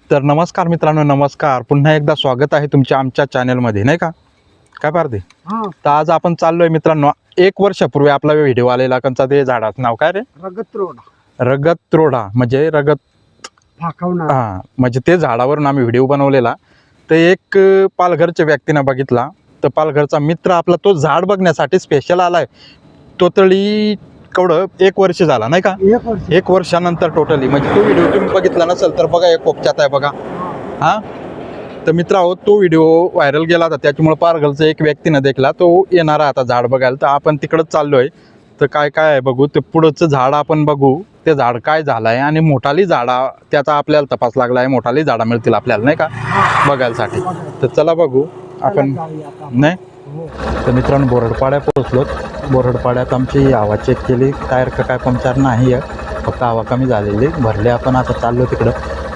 तर नमस्कार मित्रांनो, नमस्कार. पुन्हा एकदा स्वागत आहे तुमच्या आमच्या चॅनलमध्ये, नाही का? काय पारते? तर आज आपण चाललोय मित्रांनो, 1 वर्षापूर्वी आपला व्हिडिओ आलेला. कंचा ते झाडाचं नाव काय रे? रगत रोडा म्हणजे रगत फाकवणार. हां, म्हणजे ते झाडावरून आम्ही व्हिडिओ बनवलेला. तर एक पालघरच्या व्यक्तीनं बघितला. तर पालघरचा मित्र आपला तो झाड बघण्यासाठी स्पेशल आलाय. टोटली केवढं 1 वर्ष झाला, नाही का? 1 वर्षानंतर टोटली. म्हणजे तो व्हिडिओ तुम्ही बघितला नसेल तर बघा, एक कोपच्यात आहे बघा. हां, तर मित्रांनो, तो व्हिडिओ व्हायरल गेला होता, त्याच्यामुळे पालघरचा एक व्यक्तीनं देखला. तो येणार आहे आता झाड बघायला. तर आपण तिकडंच चाललोय. तर काय काय आहे बघू. ते पुढचं झाड आपण बघू, ते झाड काय झालं आहे आणि मोठाली झाडा त्याचा आपल्याला तपास लागला आहे. मोठाली झाडा मिळतील आपल्याला, नाही का, बघायसाठी. तर चला बघू आपण. नाही तर मित्रांनो, बोरडपाड्या पोहोचलो. बोरडपाड्यात आमची हवा चेक केली. टायर का काय पंक्चर नाही आहे, फक्त हवा कमी झालेली भरले. आपण आता चाललो तिकडं.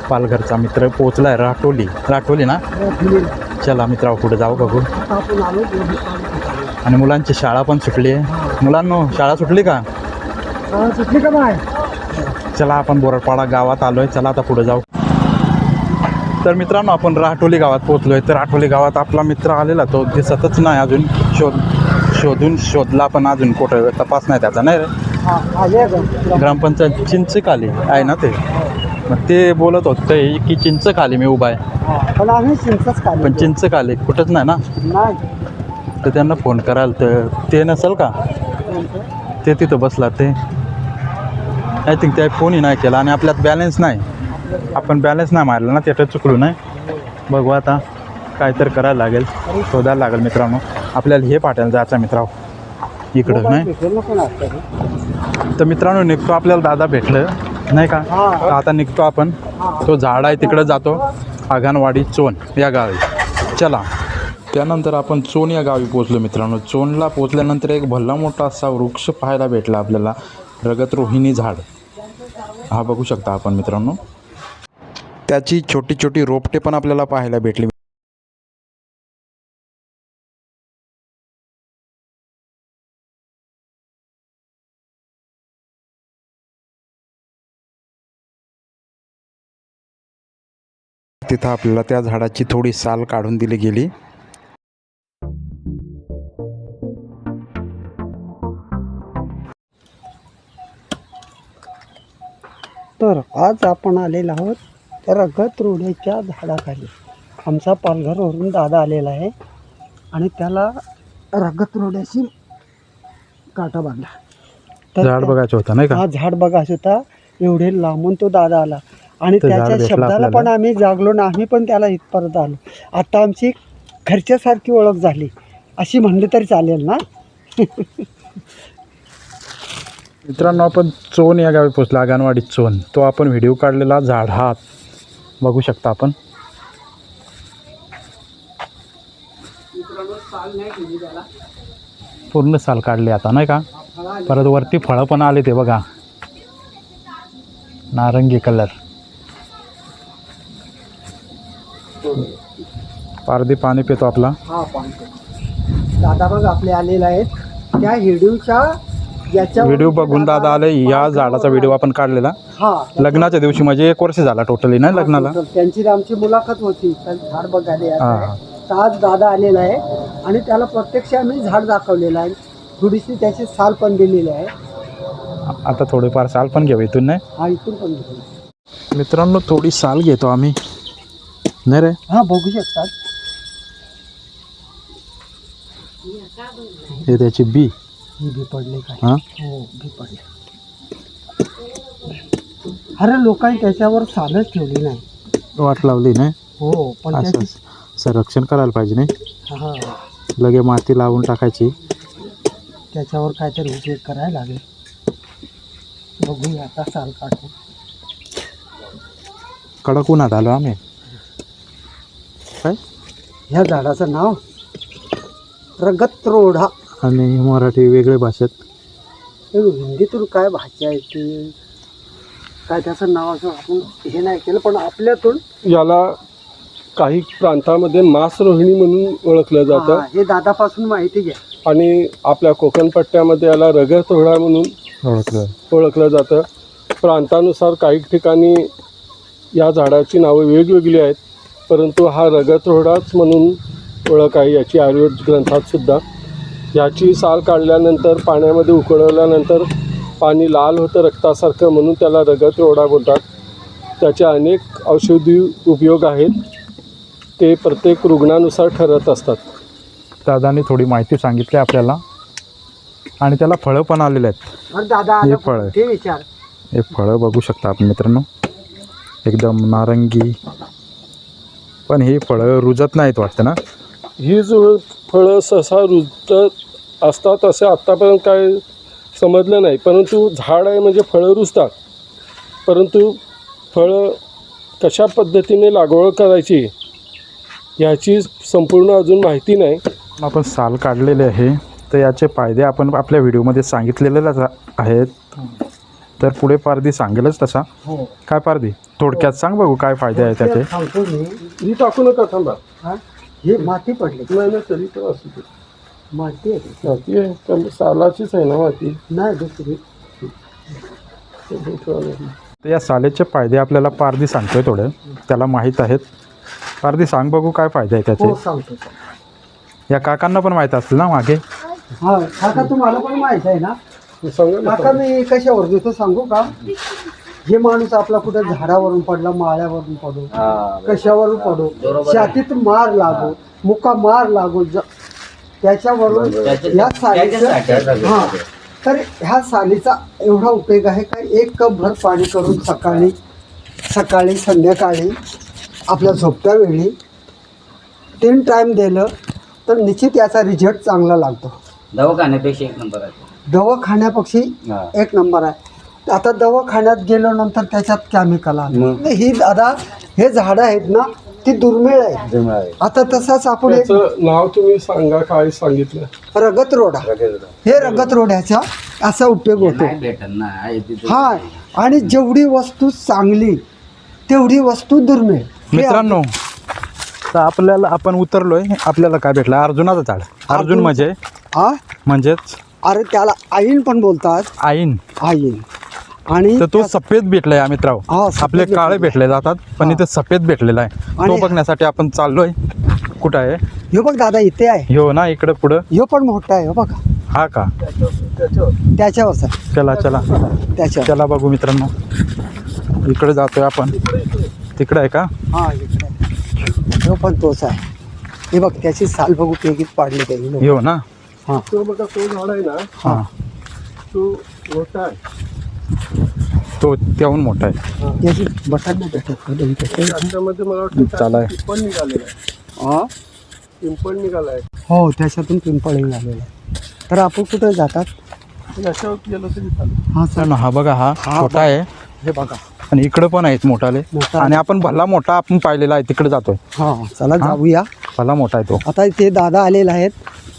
पालघरचा मित्र पोहोचलाय राठोली ना. चला मित्रांनो, पुढे जाऊ बघू. आणि मुलांची शाळा पण सुटली आहे. मुलांनो, शाळा सुटली का? बाय? चला आपण बोरडपाडा गावात आलोय. चला आता पुढे जाऊ. तर मित्रांनो, आपण राठोली गावात पोहोचलोय. तर राठोली गावात आपला मित्र आलेला, तो दिसतच नाही अजून. शोधला पण अजून कुठं तपास नाही त्याचा, नाही रे. ग्रामपंचायत चिंचखाली आहे ना ते. मग ते बोलत होते की चिंचखाली मी उभा आहे, पण चिंचखाली कुठंच नाही ना. तर त्यांना फोन करायला, तर ते नसेल का ते तिथं बसला. ते आय थिंक त्या फोनही नाही केला. आणि आपल्यात बॅलन्स नाही, आपण बॅलन्स नाही मारला ना, त्याच्यात चुकलो नाही. बघू आता काय तर करायला लागेल, शोधायला लागेल मित्रांनो. आपल्याला हे पाठवायला जायचं मित्रांनो इकडं, नाही. तर मित्रांनो, निघतो. आपल्याला दादा भेटलं, नाही का. तर आता निघतो आपण. तो झाड आहे तिकडं जातो, आघानवाडी चोन या गावी. चला. त्यानंतर आपण चोन या गावी पोचलो मित्रांनो. चोनला पोचल्यानंतर एक भला मोठा असा वृक्ष पाहायला भेटला आपल्याला, रगतरोहिणी झाड. हा बघू शकता आपण मित्रांनो. त्याची छोटी छोटी रोपटे पण आपल्याला पाहायला भेटली. तिथं आपल्याला त्या झाडाची थोडी साल काढून दिली गेली. तर आज आपण आलेलो आहोत रगत रोड्याच्या झाडाखाली. आमचा पालघरवरून दादा आलेला आहे आणि त्याला रगत रोड्याशी काटा बांधला. तर झाड बघायचं होतं, नाही का. हा झाड बघायचं होता. एवढे लांबून तो दादा आला आणि ते झाड त्याच्या भेटलं शब्दाला आपल्याला. पण आम्ही जागलो ना. आम्ही पण त्याला इथपर्यंत आलो. आता आमची घरच्यासारखी ओळख झाली अशी म्हणली तरी चालेल ना. मित्रांनो, आपण चोन या गावी पोचलो, आगनवाडी चोन. तो आपण व्हिडिओ काढलेला झाड हा बघू शकता आपण. पूर्ण साल काढले आता, नाही का. परत वरती फळं पण आले, ते बघा, नारंगी कलर. पारदी पाणी पितो आपला. हा दादा बघ आपले आलेले आहेत त्या व्हिडिओच्या याच्या व्हिडिओ बघून दादा आले. या झाडाचा व्हिडिओ आपण काढलेला हा लग्नाच्या दिवशी, म्हणजे 1 वर्ष झाला टोटली नाही लग्नाला. त्यांची आमची मुलाखत होती. झाड बघायला हां. तर आज दादा आलेला आहे आणि त्याला प्रत्यक्ष आम्ही झाड दाखवलेलं आहे. थोडीशी त्याची साल पण दिलेली आहे. आता थोडीफार साल पण घेऊ इथून, नाही. हा इथून पण दिलेली मित्रांनो, थोडी साल घेतो आम्ही, नाही रे. हा बघू शकतात. हे त्याची बी बी पडले काय? हां. हो बी पडले. अरे लोकांनी त्याच्यावर सालच ठेवली नाही, वाट लावली नाही. हो पण असं त्याची संरक्षण करायला पाहिजे, नाही. हा लगे माती लावून टाकायची. त्याच्यावर काहीतरी उपयोग करायला लागेल. बघूया आता साल काढून. कडक उन्हात आलो आम्ही. काय ह्या झाडाचं नाव रगत रोडा. आणि मराठी वेगळ्या भाषेत. हिंदीतून काय भाषा आहे ती, काय त्याचं नाव असं आपण हे नाही केलं. पण आपल्यातून याला काही प्रांतामध्ये मासरोहिणी म्हणून ओळखलं जातं. हे दादापासून माहिती घ्या. आणि आपल्या कोकण पट्ट्यामध्ये याला रगत रोडा म्हणून ओळखलं जातं. प्रांतानुसार काही ठिकाणी या झाडाची नावं वेगवेगळी आहेत, परंतु हा रगतरोडाच म्हणून ओळख आहे याची आयुर्वेद ग्रंथातसुद्धा. याची साल काढल्यानंतर पाण्यामध्ये उकळवल्यानंतर पाणी लाल होतं रक्तासारखं, म्हणून त्याला रगतरोडा बोलतात. त्याचे अनेक औषधी उपयोग आहेत, ते प्रत्येक रुग्णानुसार ठरत असतात. दादाने थोडी माहिती सांगितली आपल्याला आणि त्याला फळं पण आलेले आहेत. आणि दादा हे आला फळं. ते विचार. हे फळं बघू शकता आपण मित्रांनो, एकदम नारंगी, पण हे फळं रुजत नाहीत वाटतं ना. ही जो फळं सहसा रुजत असतात असे आत्तापर्यंत काय समजलं नाही, परंतु झाड आहे म्हणजे फळं रुजतात. परंतु फळं कशा पद्धतीने लागवड करायची याची संपूर्ण अजून माहिती नाही. आपण साल काढलेले आहे, तर याचे फायदे आपण आपल्या व्हिडिओमध्ये सांगितलेलेच आहेत. तर पुढे पारदी सांगेलच तसा. हो. काय पारदी थोडक्यात सांग बघू काय फायदे आहेत त्याचे. सांगतो मी. ही टाकू नका, थांबा. हा? हे माती पडली. नाही नाही, तरी पण असू दे. माती आहे. माती आहे का? सालाचीच आहे ना माती. नाही दुसरी. तर या सालेचे फायदे आपल्याला पारदी सांगतोय थोडे, त्याला माहीत आहेत. पारदी सांग बघू काय फायदे आहेत हो त्याचे. सांगतो. या काकांना पण माहीत असतील ना मागे. हा काका तुम्हाला पण माहित आहे ना. सांगा ना. काका मी कशावर देतो सांगू का. हे माणूस आपला कुठे झाडावरून पडला, माळ्यावरून पडो, कशावरून पडो, छातीत मार लागो, मुका मार लागो, त्याच्यावरून ह्या सालीचं हा. तर ह्या सालीचा एवढा उपयोग आहे का 1 कप भर पाणी करून सकाळी संध्याकाळी आपल्या झोपत्या वेळी 3 टाईम दिलं तर निश्चित याचा रिझल्ट चांगला लागतो. दवाखान्यापेक्षा 1 नंबर आहे. दवाखान्यापेक्षा 1 नंबर आहे. आता दवाखान्यात गेल्यानंतर त्याच्यात केमिकल आलं. ही दादा हे झाडं आहेत ना ती दुर्मिळ आहे. आता तसंच आपण एक त्याचं नाव तुम्ही सांगा, काय सांगितलं. रगतरोडा, हे रगतरोड्याचा असा उपयोग होतो. नाही भेटन ना आहे तिथे. हा, आणि जेवढी वस्तू चांगली तेवढी वस्तू दुर्मिळ. हे मित्रांनो, तर आपल्याला आपण उतरलोय, आपल्याला काय भेटलं अर्जुनाचं झाड. अर्जुन म्हणजे हा, म्हणजेच अरे त्याला आईन पण बोलतात. आईन. आईन. आणि तर तो सफेद भेटलाय या मित्रांनो. हा, सफेद आपले काळे भेटलेला. भेटले जातात, पण हा. इथे सफेद भेटलेला आहे. तो आणि- बघण्यासाठी आपण चाललोय. कुठं आहे ह्यो बघ दादा इथे आहे. ह्यो ना इकडं पुढं. ह्यो पण मोठा आहे. हो बघा हा का. त्याच्यावरच आहे. चला चला त्याच्यावर. चला बघू मित्रांनो, इकडे जातोय आपण. तिकडे आहे का. हा इकडे आहे. ह्यो पण तोच आहे. हे बघ त्याची साल बघू पेगीत पाडली त्याची. ह्यो ना. हा तो बघा, तो झाड आहे ना, हा, तो मोठा आहे. तो त्याहून मोठा आहे. त्याची बटाट नाही भेटत. त्याच्यामध्ये मला वाटतं चालाय. पिंपळ निघालेला आहे. हा, पिंपळ निघाला आहे. हो त्याच्यातून पिंपळ झालेला आहे. तर आपण कुठे जातात. याच्यावर गेलं तरी चालेल. हा मित्रांनो, हा बघा, हा हा, छोटा आहे हे बघा. आणि इकडं पण आहेत मोठाले. मोठा आणि आपण भला मोठा आपण पाहिलेला आहे तिकडे जातोय. हा चला हा. जाऊया. भला मोठा आहे तो. आता ते दादा आलेले आहेत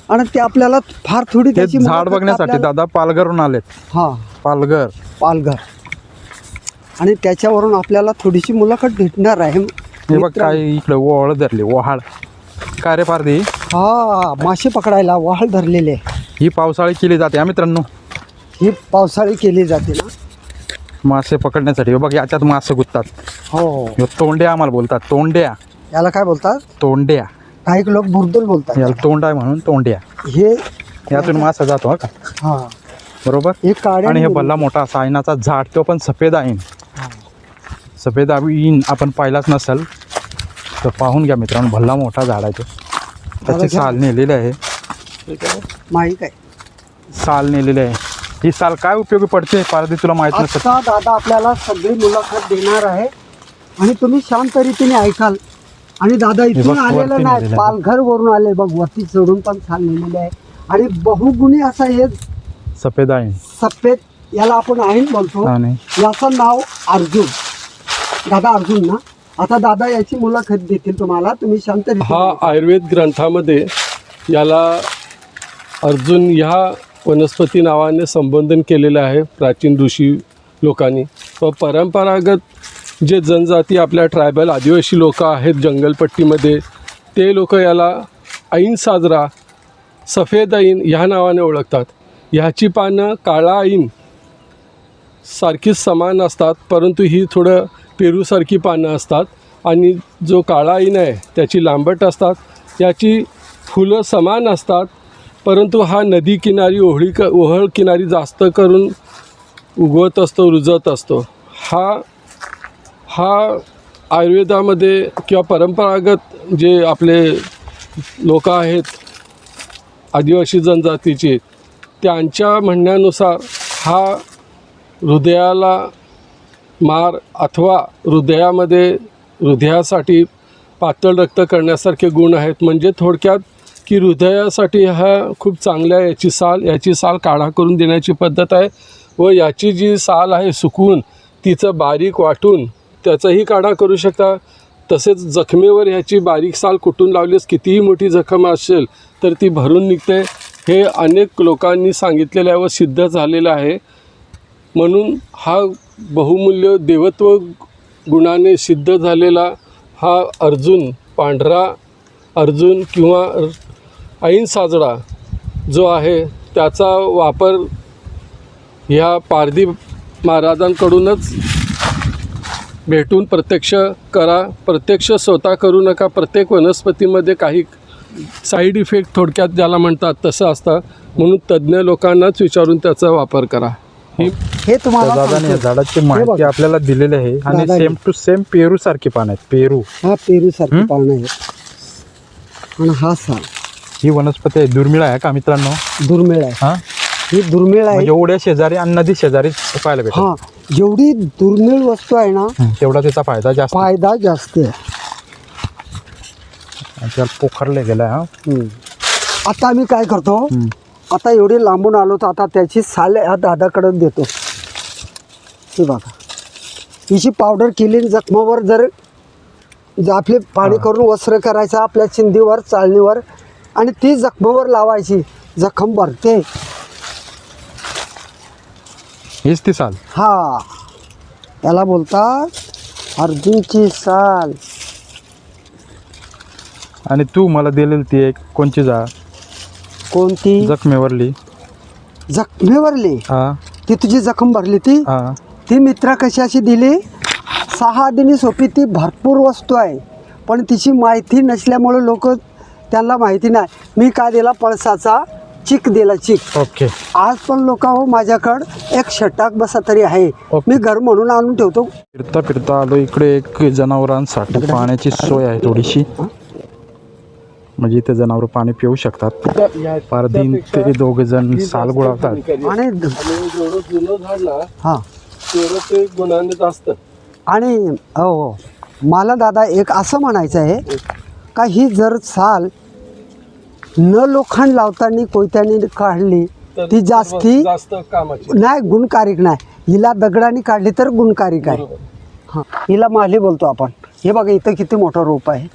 आणि ते आपल्याला फार थोडी ते त्याची झाड मुलाखत बघण्यासाठी आपल्याला- दादा पालघरहून आलेत. हा पालघर. पालघर. आणि त्याच्यावरून आपल्याला थोडीशी मुलाखत भेटणार आहे. हे बघ काय इकडे ओहळ धरली, ओहाळ. काय रे पारदी, हा, मासे पकडायला वाहळ धरलेले. ही पावसाळी केली जाते हा मित्रांनो. ही पावसाळी केली जाते ना. मासे पकडण्यासाठी. हे बघ याच्यात मासे गुंततात. हो, ह्यो तोंड्या आम्हाला बोलतात. तोंड्या. याला काय बोलतात. तोंड्या. काही लोक बुरदुल बोलतात. याला तोंड आहे म्हणून तोंड्या. हे यातून मासा जातो हा का. हा, बरोबर. हे काड्या आणि हे भल्ला मोठा असा आईनाचा झाड, तो पण सफेद आईन. सफेद आईन आपण पाहिलाच नसेल तर पाहून घ्या मित्रांनो. भल्ला मोठा झाड आहे तो. त्याची साल नेलेली आहे. माहीत आहे. साल नेलेली आहे. ही साल काय उपयोगी पडते पारदी तुला माहित नसेल. आता दादा आपल्याला सगळी मुलाखत देणार आहे आणि तुम्ही शांत रीतीने ऐकाल. आणि दादा इथून बघ, आलेलं वरती नाही, नेलेलं आहे. पालघर वरून आले बघ. वरती चढून पण छान नेलेले आहे. आणि बहुगुणी असा हे सफेद आईन. सफेद, याला आपण आईन बोलतो. आणि याचं नाव अर्जुन. दादा अर्जुन ना. आता दादा याची मुलाखत देतील तुम्हाला. तुम्ही शांत हा रीतीने आयुर्वेद ग्रंथामध्ये याला अर्जुन ह्या वनस्पती नावाने संबोधन केलेलं आहे प्राचीन ऋषी लोकांनी. व परंपरागत जे जनजाती आपल्या ट्रायबल आदिवासी लोक आहेत जंगलपट्टीमध्ये, ते लोक याला ऐन साजरा, सफेद ऐन ह्या नावाने ओळखतात. ह्याची पानं काळा ऐन सारखीच समान असतात, परंतु ही थोडं पेरूसारखी पानं असतात आणि जो काळा ऐन आहे त्याची लांबट असतात. याची फुलं समान असतात, परंतु हा नदी किनारी ओहळ किनारी जास्त करून उगवत असतो, रुजत असतो. हा आयुर्वेदामध्ये किंवा परंपरागत जे आपले लोक आहेत आदिवासी जनजातीचे, त्यांच्या म्हणण्यानुसार हा हृदयाला मार अथवा हृदयासाठी पातळ रक्त करण्यासारखे गुण आहेत. म्हणजे थोडक्यात की हृदयासाठी हा खूप चांगला आहे. याची साल काढा करून देण्याची पद्धत आहे व याची जी साल आहे सुकवून तिचं बारीक वाटून त्याचाही काढा करू शकता. तसेच जखमेवर ह्याची बारीक साल कुटून लावलीस कितीही मोठी जखम असेल तर ती भरून निघते. हे अनेक लोकांनी सांगितलेलं आहे व सिद्ध झालेलं आहे. म्हणून हा बहुमूल्य देवत्व गुणाने सिद्ध झालेला हा पांढरा अर्जुन किंवा ऐन साजडा जो आहे त्याचा वापर ह्या पारधी महाराजांकडूनच भेटून प्रत्यक्ष करा. प्रत्यक्ष स्वतः करू नका. प्रत्येक वनस्पतीमध्ये काही साईड इफेक्ट थोडक्यात ज्याला म्हणतात तसं असतं, म्हणून तज्ज्ञ लोकांनाच विचारून त्याचा वापर करा. हे तुम्हाला दादाने या सांगतो. झाडाची हे माहिती बघा. आपल्याला दिलेली आहे आणि दादाने. सेम टू सेम पेरू सारखी पान आहेत. पेरू हा पेरू सारखी पानं आहेत आणि हा साल ही वनस्पती आहे. दुर्मिळ आहे का मित्रांनो? दुर्मिळ आहे. हा ही दुर्मिळ आहे. म्हणजे ओढ्या शेजारी आणि नदी शेजारी पाहायला भेटत. हा जेवढी दुर्मिळ वस्तू आहे ना तेवढा त्याचा फायदा जास्त. फायदा जास्त आहे. आणि त्याला पोखरले गेलाय. हा आता आम्ही काय करतो, आता एवढे लांबून आलो तर आता त्याची साल ह्या दादाकडे देतो. हे बघा, हिची पावडर केली जखमावर जर आपले पाणी करून वस्त्र करायचं आपल्या चिंधीवर चालणीवर आणि ती जखमावर लावायची. जखम भरते. हीच ती साल. हा याला बोलतात अर्जुनची साल. आणि तू मला दिलेली ती एक कोणची जा कोणती? जखमेवरली. जखमेवरली. हा ती तुझी जखम भरली ती. हा ती मित्रा कशाची दिली? 6 दिनी सोपी. ती भरपूर वस्तू आहे पण तिची माहिती नसल्यामुळे लोक त्यांना माहिती नाही. मी काय दिला? पळसाचा चिक दिला. चिक. ओके. आज पण लोक हो माझ्याकडं एक षटाक बसा तरी आहे. मी घर म्हणून आणून ठेवतो. फिरता फिरता आलो इकडे. एक जनावरांसाठी पाण्याची सोय आहे थोडीशी, म्हणजे इथे जनावर पाणी पिऊ शकतात. पारधीन ते 2 जण साल गुळावतात. आणि जेवढं जुनं झाड ना हां तेवढं ते गुणाने जास्त. आणि हो मला दादा एक असं म्हणायचं आहे का ही जर साल न लोखंड लावताना कोयत्याने काढली ती जास्त कामाची नाही, गुणकारिक नाही. हिला दगडाने काढली तर गुणकारिक आहे. हां हिला माली बोलतो आपण. हे बघा इथं किती मोठं रोप आहे.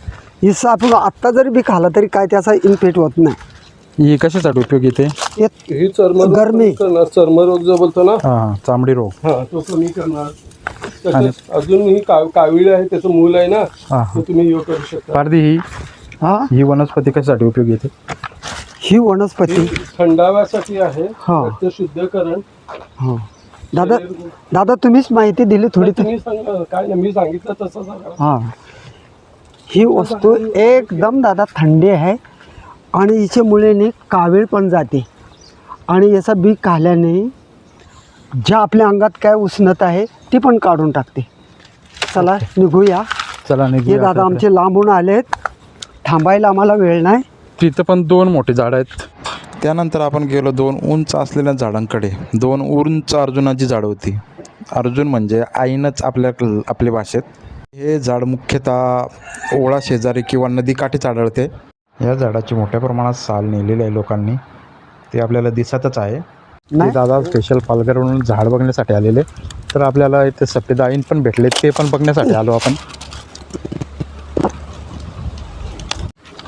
हिचं आपण आत्ता जरी बी खाला तरी काय त्याचा इन्फेक्ट होत नाही. ही कशासाठी उपयोग येते? ही चर्मरोग गरमी. करणार. चर्मरोग जो बोलतो ना, हा चामडी रोग. हा तो कमी करणार. तसेच अजून ही काविळ आहे त्याचं मूल आहे ना, हा ते तुम्ही हे करू शकता. पारधी ही वनस्पती कशासाठी उपयोग येते? ही वनस्पती थंडाव्यासाठी आहे. हा. रक्त शुद्धीकरण. हां दादा तुम्हीच माहिती दिली थोडी. तुम्ही सांगा काय नाही, मी सांगितलं तसं सांगा. हां ही वस्तू एकदम दादा थंडी आहे आणि हिच्या मुळेने कावीळ पण जाते आणि याचा बी खाल्याने ज्या आपल्या अंगात काय उष्णता आहे ती पण काढून टाकते. चला निघूया. चला हे दादा आमचे लांबून आलेत. थांबायला आम्हाला वेळ नाही. तिथं पण 2 मोठे झाड आहेत. त्यानंतर आपण गेलो 2 उंच असलेल्या झाडांकडे. 2 उंच अर्जुनाची झाडं होती. अर्जुन म्हणजे आईनच आपल्या भाषेत. हे झाड मुख्यतः ओळा शेजारी किंवा नदीकाठीच आढळते. या झाडाची मोठ्या प्रमाणात साल नेलेली आहे लोकांनी. ते आपल्याला दिसतच आहे. ते दादा स्पेशल पालघरवरून झाड बघण्यासाठी आलेले. तर आपल्याला इथे सफेद ऐन पण भेटले, ते पण बघण्यासाठी आलो आपण.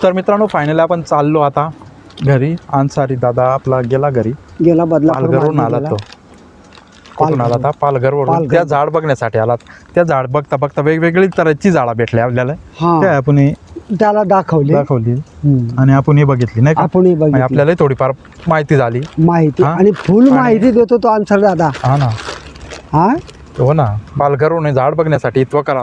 तर मित्रांनो फायनली आपण चाललो आता घरी. अन्सारी दादा आपला गेला घरी. गेला पालघरवरून आला तो. कुठून आला होता? पालघरवरून. त्या झाड बघण्यासाठी आलात. त्या झाड बघता बघता वेगवेगळी तऱ्हेची झाडं भेटली आपल्याला. त्या आपण त्याला दाखवली आणि आपण हे बघितली नाही का? आपण म्हणजे आपल्याला थोडीफार माहिती झाली. माहिती आणि फुल माहिती देतो तो अन्सारी दादा. हा ना. हा हो ना, पालघरहून झाड बघण्यासाठी इतकं करा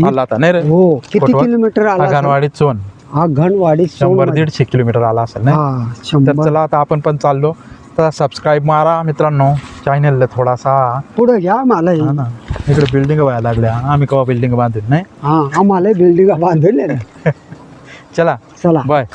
आला आता नाही रे? हो किती फोटोवर? किलोमीटर आला असेल? अंगणवाडी चोन हा घनवाडी 100-150 किलोमीटर आला असेल नाही? हा तर 100 चला आता आपण पण चाललो. तर सबस्क्राईब मारा मित्रांनो चॅनलला थोडासा. पुढे घ्या मला हा ना, इकडे बिल्डिंग व्हायला लागल्या. आम्ही केव्हा बिल्डिंग बांधून नाही. हा आम्हाला बिल्डिंग बांधले चला चला बाय.